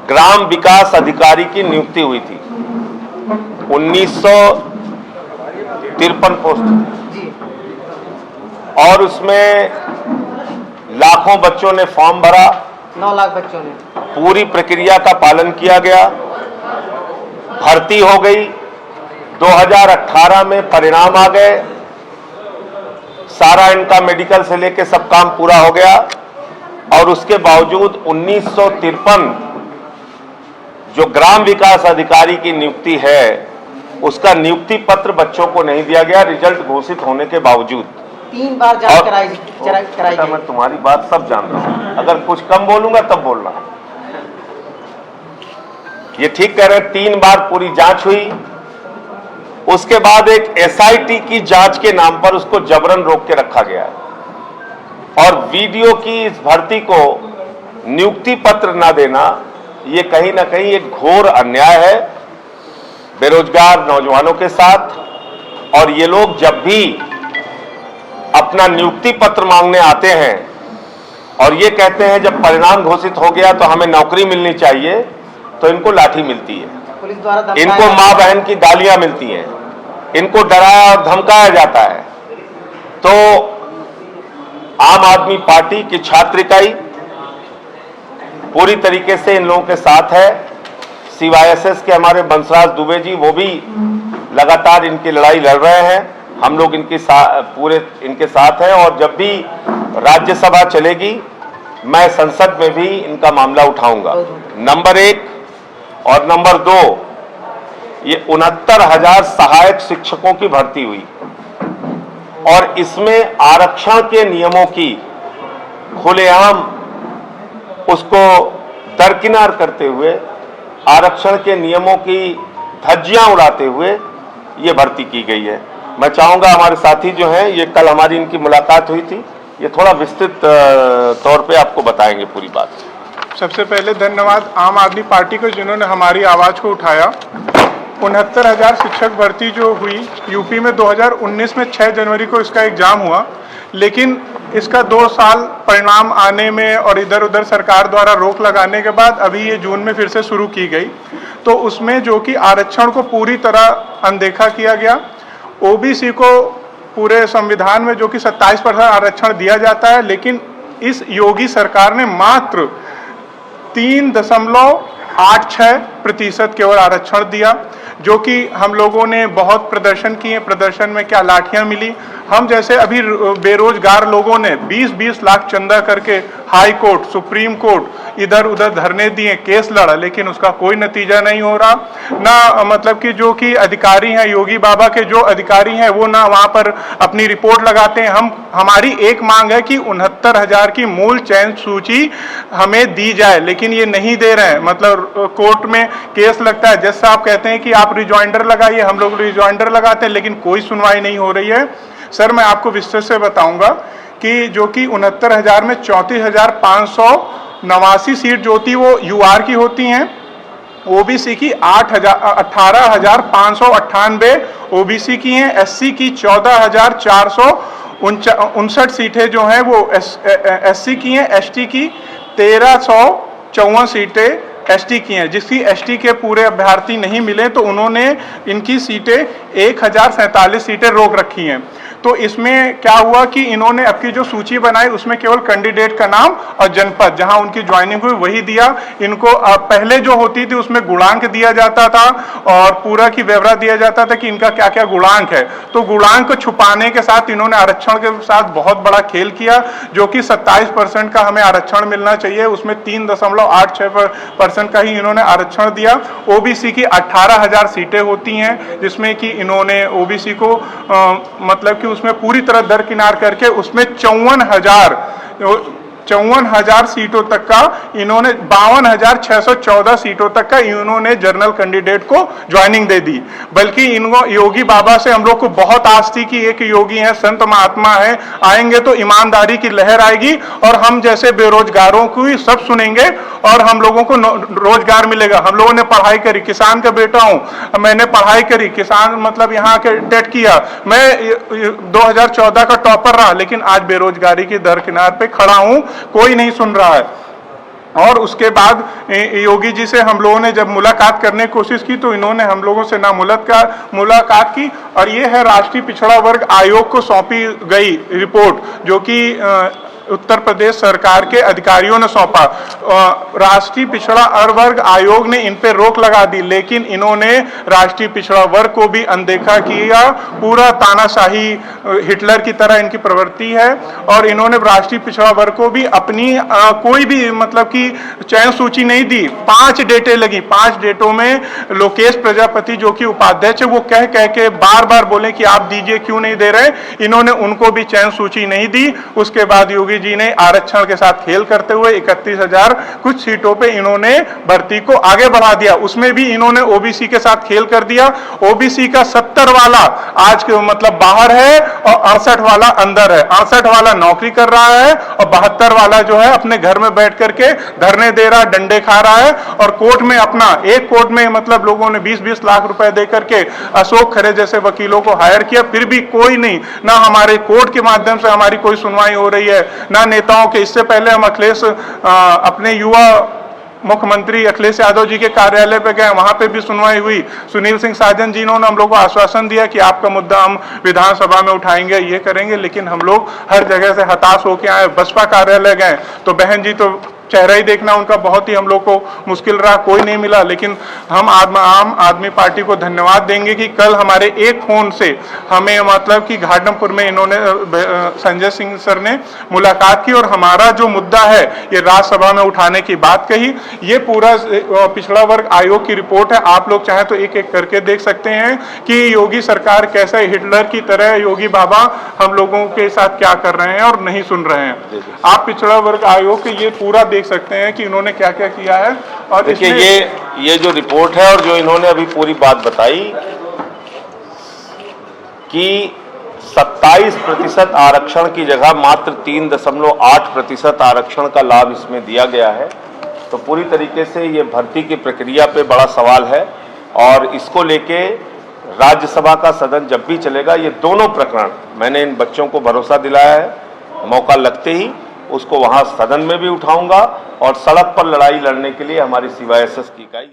ग्राम विकास अधिकारी की नियुक्ति हुई थी। 1953 पोस्ट और उसमें लाखों बच्चों ने फॉर्म भरा, 9 लाख बच्चों ने पूरी प्रक्रिया का पालन किया गया, भर्ती हो गई। 2018 में परिणाम आ गए, सारा इनका मेडिकल से लेके सब काम पूरा हो गया और उसके बावजूद 1953 जो ग्राम विकास अधिकारी की नियुक्ति है उसका नियुक्ति पत्र बच्चों को नहीं दिया गया, रिजल्ट घोषित होने के बावजूद। 3 बार जांच कराई गई। मैं तुम्हारी बात सब जानता हूं, अगर कुछ कम बोलूंगा तब बोलना। ये ठीक कह रहे हैं, 3 बार पूरी जांच हुई, उसके बाद एक एसआईटी की जांच के नाम पर उसको जबरन रोक के रखा गया और वीडियो की इस भर्ती को नियुक्ति पत्र न देना ये कहीं ना कहीं एक घोर अन्याय है बेरोजगार नौजवानों के साथ। और ये लोग जब भी अपना नियुक्ति पत्र मांगने आते हैं और ये कहते हैं जब परिणाम घोषित हो गया तो हमें नौकरी मिलनी चाहिए, तो इनको लाठी मिलती है, पुलिस द्वारा इनको मां बहन की गालियां मिलती हैं, इनको डराया और धमकाया जाता है। तो आम आदमी पार्टी की छात्र इकाई पूरी तरीके से इन लोगों के साथ है। CYSS के हमारे बंसराज दुबे जी वो भी लगातार इनकी लड़ाई लड़ रहे हैं, हम लोग पूरे इनके साथ हैं और जब भी राज्यसभा चलेगी मैं संसद में भी इनका मामला उठाऊंगा। नंबर 1 और नंबर 2, ये 69,000 सहायक शिक्षकों की भर्ती हुई और इसमें आरक्षण के नियमों की खुलेआम उसको दरकिनार करते हुए, आरक्षण के नियमों की धज्जियां उड़ाते हुए ये भर्ती की गई है। मैं चाहूंगा हमारे साथी जो हैं, ये कल हमारी इनकी मुलाकात हुई थी, ये थोड़ा विस्तृत तौर पे आपको बताएंगे पूरी बात। सबसे पहले धन्यवाद आम आदमी पार्टी को जिन्होंने हमारी आवाज़ को उठाया। 69,000 शिक्षक भर्ती जो हुई यूपी में 2019 में 6 जनवरी को इसका एग्जाम हुआ, लेकिन इसका 2 साल परिणाम आने में और इधर उधर सरकार द्वारा रोक लगाने के बाद अभी ये जून में फिर से शुरू की गई। तो उसमें जो कि आरक्षण को पूरी तरह अनदेखा किया गया। ओबीसी को पूरे संविधान में जो कि 27% आरक्षण दिया जाता है, लेकिन इस योगी सरकार ने मात्र 3.86% केवल आरक्षण दिया, जो कि हम लोगों ने बहुत प्रदर्शन किए। प्रदर्शन में क्या लाठियां मिली, हम जैसे अभी बेरोजगार लोगों ने 20-20 लाख चंदा करके हाई कोर्ट, सुप्रीम कोर्ट इधर उधर धरने दिए, केस लड़ा, लेकिन उसका कोई नतीजा नहीं हो रहा। ना मतलब कि जो कि अधिकारी हैं, योगी बाबा के जो अधिकारी हैं वो ना वहाँ पर अपनी रिपोर्ट लगाते हैं। हमारी एक मांग है कि 69,000 की मूल चयन सूची हमें दी जाए, लेकिन ये नहीं दे रहे हैं। मतलब कोर्ट में केस लगता है, जज साहब कहते हैं कि आप रिजॉइंडर लगाइए, हम लोग रिजॉइंडर लगाते हैं, लेकिन कोई सुनवाई नहीं हो रही है। सर, मैं आपको विस्तार से बताऊंगा कि जो कि 69,000 में 34,589 सीट जो थी वो यूआर की होती हैं, ओबीसी की 18,598 ओबीसी की हैं, एससी की 14,459 सीटें जो हैं वो एससी की हैं, एसटी की 1,354 सीटें एसटी की हैं। जिसकी एसटी के पूरे अभ्यर्थी नहीं मिले तो उन्होंने इनकी सीटें 1,047 सीटें रोक रखी हैं। तो इसमें क्या हुआ कि इन्होंने अपनी जो सूची बनाई उसमें केवल कैंडिडेट का नाम और जनपद जहां उनकी ज्वाइनिंग हुई वही दिया। इनको पहले जो होती थी उसमें गुणांक दिया जाता था और पूरा की ब्यौरा दिया जाता था कि इनका क्या क्या गुणांक है। तो गुणांक को छुपाने के साथ इन्होंने आरक्षण के साथ बहुत बड़ा खेल किया, जो कि 27% का हमें आरक्षण मिलना चाहिए, उसमें 3.86% का ही इन्होंने आरक्षण दिया। ओबीसी की 18,000 सीटें होती हैं, जिसमें कि इन्होंने ओबीसी को मतलब कि उसमें पूरी तरह दरकिनार करके उसमें 54,000 सीटों तक का इन्होंने 52,614 सीटों तक का इन्होंने जनरल कैंडिडेट को ज्वाइनिंग दे दी। बल्कि इनको योगी बाबा से हम लोग को बहुत आस थी कि एक योगी है, संत महात्मा है, आएंगे तो ईमानदारी की लहर आएगी और हम जैसे बेरोजगारों को ही सब सुनेंगे और हम लोगों को रोजगार मिलेगा। हम लोगों ने पढ़ाई करी, किसान का बेटा हूं, मैंने पढ़ाई करी, किसान मतलब यहाँ के टेट किया, मैं 2014 का टॉपर रहा, लेकिन आज बेरोजगारी की दरकिनार पे खड़ा हूं, कोई नहीं सुन रहा है। और उसके बाद योगी जी से हम लोगों ने जब मुलाकात करने की कोशिश की तो इन्होंने हम लोगों से ना मुलाकात की। और ये है राष्ट्रीय पिछड़ा वर्ग आयोग को सौंपी गई रिपोर्ट, जो कि उत्तर प्रदेश सरकार के अधिकारियों ने सौंपा। राष्ट्रीय पिछड़ा वर्ग आयोग ने इन पे रोक लगा दी, लेकिन इन्होंने राष्ट्रीय पिछड़ा वर्ग को भी अनदेखा किया। पूरा तानाशाही हिटलर की तरह इनकी प्रवृत्ति है। और इन्होंने राष्ट्रीय पिछड़ा वर्ग को भी अपनी कोई भी मतलब कि चयन सूची नहीं दी। 5 डेटें लगी, 5 डेटों में लोकेश प्रजापति जो कि उपाध्यक्ष है वो कह के बार बार बोले कि आप दीजिए, क्यों नहीं दे रहे। इन्होंने उनको भी चयन सूची नहीं दी। उसके बाद योगी जी ने आरक्षण के साथ खेल करते हुए 31,000 कुछ सीटों पे इन्होंने भर्ती को आगे बढ़ा दिया। उसमें भी इन्होंने ओबीसी के साथ खेल कर दिया। ओबीसी का 70 वाला आज के मतलब बाहर है और 68 वाला अंदर है। 68 वाला नौकरी कर रहा है और 72 वाला जो है अपने घर में बैठ करके धरने दे रहा है, डंडे खा रहा है। और कोर्ट में अपना एक कोर्ट में मतलब लोगों ने 20-20 लाख रुपए दे करके अशोक खरे जैसे वकीलों को हायर किया, फिर भी कोई नहीं, ना हमारे कोर्ट के माध्यम से हमारी कोई सुनवाई हो रही है, ना नेताओं के। इससे पहले हम अखिलेश अपने युवा मुख्यमंत्री अखिलेश यादव जी के कार्यालय पे गए, वहां पे भी सुनवाई हुई। सुनील सिंह साजन जी ने हम लोग को आश्वासन दिया कि आपका मुद्दा हम विधानसभा में उठाएंगे, ये करेंगे, लेकिन हम लोग हर जगह से हताश होकर आए। बसपा कार्यालय गए तो बहन जी तो चेहरा ही देखना उनका बहुत ही हम लोग को मुश्किल रहा, कोई नहीं मिला। लेकिन हम आम आदमी पार्टी को धन्यवाद देंगे कि कल हमारे एक फोन से हमें मतलब कि घाटमपुर में इन्होंने संजय सिंह सर ने मुलाकात की और हमारा जो मुद्दा है ये राज्यसभा में उठाने की बात कही। ये पूरा पिछड़ा वर्ग आयोग की रिपोर्ट है, आप लोग चाहे तो एक एक करके देख सकते हैं कि योगी सरकार कैसे हिटलर की तरह योगी बाबा हम लोगों के साथ क्या कर रहे हैं और नहीं सुन रहे हैं। आप पिछड़ा वर्ग आयोग के ये पूरा देख सकते हैं कि इन्होंने क्या क्या किया है। और देखिए ये जो रिपोर्ट है और जो इन्होंने अभी पूरी बात बताई कि 27% आरक्षण की जगह मात्र 3.8% आरक्षण का लाभ इसमें दिया गया है, तो पूरी तरीके से ये भर्ती की प्रक्रिया पे बड़ा सवाल है। और इसको लेके राज्यसभा का सदन जब भी चलेगा, ये दोनों प्रकरण मैंने इन बच्चों को भरोसा दिलाया है, मौका लगते ही उसको वहां सदन में भी उठाऊंगा और सड़क पर लड़ाई लड़ने के लिए हमारी CYSS की इकाई